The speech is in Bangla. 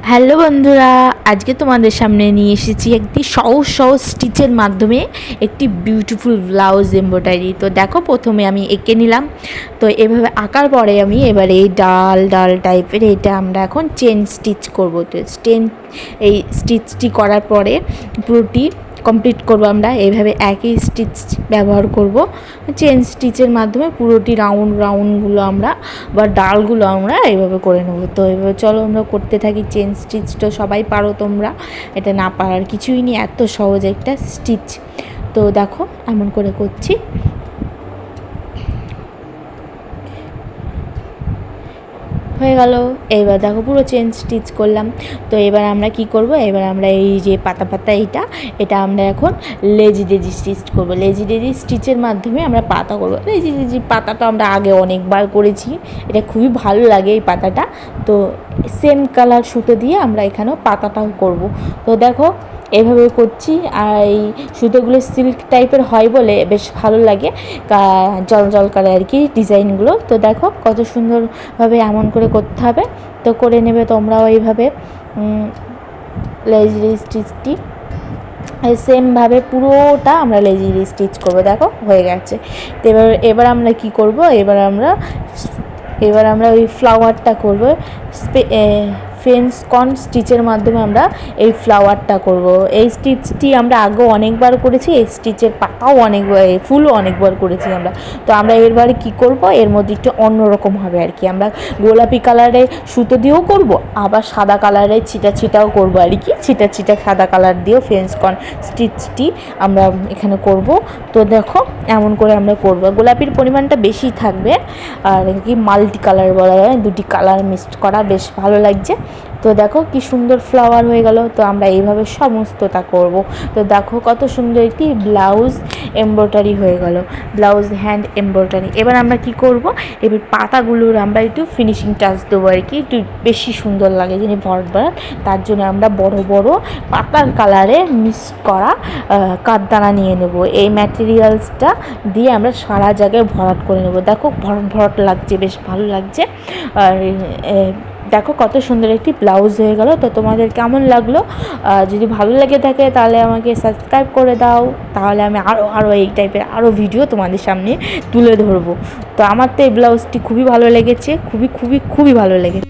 হ্যালো বন্ধুরা, আজকে তোমাদের সামনে নিয়ে এসেছি একটি সহজ সহজ স্টিচের মাধ্যমে একটি বিউটিফুল ব্লাউজ এমব্রয়ডারি। তো দেখো, প্রথমে আমি এঁকে নিলাম। তো এভাবে আঁকার পরে আমি এবারে এই ডাল ডাল টাইপের এটা আমরা এখন চেন স্টিচ করবো। তো এই স্টিচটি করার পরে পুরোটি কমপ্লিট করবো। আমরা এইভাবে একই স্টিচ ব্যবহার করব। চেন স্টিচের মাধ্যমে পুরোটি রাউন্ডগুলো আমরা বা ডালগুলো আমরা এইভাবে করে নেব। তো এইভাবে চলো আমরা করতে থাকি। চেন স্টিচটা সবাই পারো তোমরা, এটা না পারার কিছুই নেই, এত সহজ একটা স্টিচ। তো দেখো এমন করে করছি। হয়ে গেল। এইবার দেখো পুরো চেন স্টিচ করলাম। তো এবার আমরা কি করব, এবার আমরা এই যে পাতা পাতা এটা আমরা এখন লেজি ডেজি স্টিচ করব। লেজি ডেজি স্টিচের মাধ্যমে আমরা পাতা করব। লেজি ডেজি পাতাটা আমরা আগে অনেকবার করেছি, এটা খুবই ভালো লাগে এই পাতাটা। তো সেম কালার সুতো দিয়ে আমরা এখানেও পাতাটাও করব। তো দেখো এভাবে করছি। আর এই সুতোগুলো সিল্ক টাইপের হয় বলে বেশ ভালো লাগে, জল জল কালার আর কি ডিজাইনগুলো। তো দেখো কত সুন্দরভাবে এমন করে করতে হবে। তো করে নেবে তোমরাও এইভাবে লেজি স্টিচটি সেমভাবে পুরোটা আমরা লেজি স্টিচ করবো। দেখো হয়ে গেছে। তো এবার আমরা কি করব, এবার আমরা ওই ফ্লাওয়ারটা করব। ফেন্স কন স্টিচের মাধ্যমে আমরা এই ফ্লাওয়ারটা করব। এই স্টিচটি আমরা আগেও অনেকবার করেছি, এই স্টিচের পাতাও অনেকবার, ফুলও অনেকবার করেছি আমরা। তো আমরা এরবারে কি করব, এর মধ্যে একটু অন্যরকম হবে আর কি। আমরা গোলাপি কালারে সুতো দিয়েও করব, আবার সাদা কালারে ছিটাও করব আর কি। ছিটা সাদা কালার দিয়েও ফেন্স কন স্টিচটি আমরা এখানে করব। তো দেখো এমন করে আমরা করব। গোলাপির পরিমাণটা বেশি থাকবে, আর কি মাল্টি কালার বলা যায়, দুটি কালার মিক্সড করা, বেশ ভালো লাগছে। তো দেখো কি সুন্দর ফ্লাওয়ার হয়ে গেল। তো আমরা এইভাবে সমস্তটা করব। তো দেখো কত সুন্দর একটি ব্লাউজ এমব্রয়ডারি হয়ে গেল, ব্লাউজ হ্যান্ড এমব্রয়ডারি। এবার আমরা কি করব, এবার পাতাগুলোর আমরা একটু ফিনিশিং টাচ দেবো আর কি, একটু বেশি সুন্দর লাগে যিনি ভরাট। তার জন্য আমরা বড় বড় পাতার কালারে মিক্স করা কাঠদানা নিয়ে নেব। এই ম্যাটেরিয়ালসটা দিয়ে আমরা সারা জায়গায় ভরাট করে নেব। দেখো ভরাট লাগছে, বেশ ভালো লাগছে। আর দেখো কত সুন্দর একটি ব্লাউজ হয়ে গেল। তো তোমাদের কেমন লাগলো? যদি ভালো লেগে থাকে তাহলে আমাকে সাবস্ক্রাইব করে দাও, তাহলে আমি আরও এই টাইপের আরও ভিডিও তোমাদের সামনে তুলে ধরবো। তো আমার তো এই ব্লাউজটি খুবই ভালো লেগেছে, খুবই ভালো লেগেছে।